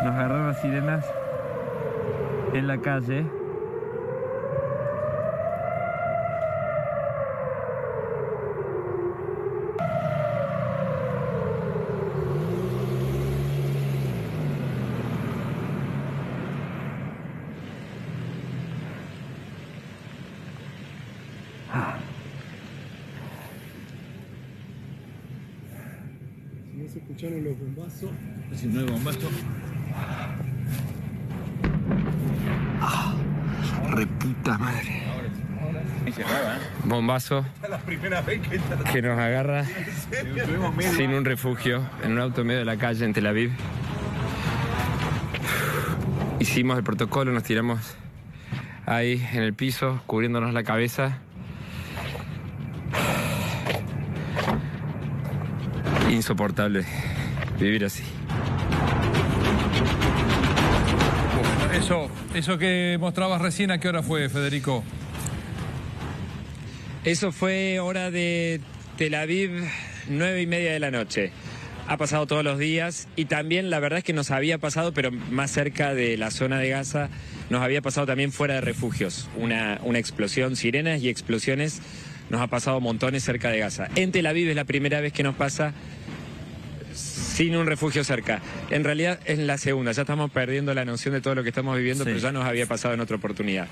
Nos agarraron las sirenas en la calle. Si no se escucharon los bombazos. Si no hay bombazo. Reputa madre. Encerrada, ¿eh? Bombazo Es la primera vez que nos agarra sin un refugio, en un auto en medio de la calle en Tel Aviv. Hicimos el protocolo, nos tiramos ahí en el piso, cubriéndonos la cabeza. Insoportable vivir así. Eso que mostrabas recién, ¿a qué hora fue, Federico? Eso fue hora de Tel Aviv, 9:30 de la noche. Ha pasado todos los días y también la verdad es que nos había pasado, pero más cerca de la zona de Gaza, nos había pasado también fuera de refugios. Una explosión, sirenas y explosiones, nos ha pasado montones cerca de Gaza. En Tel Aviv es la primera vez que nos pasa sin un refugio cerca. En realidad es la segunda, ya estamos perdiendo la noción de todo lo que estamos viviendo, Sí. pero ya nos había pasado en otra oportunidad.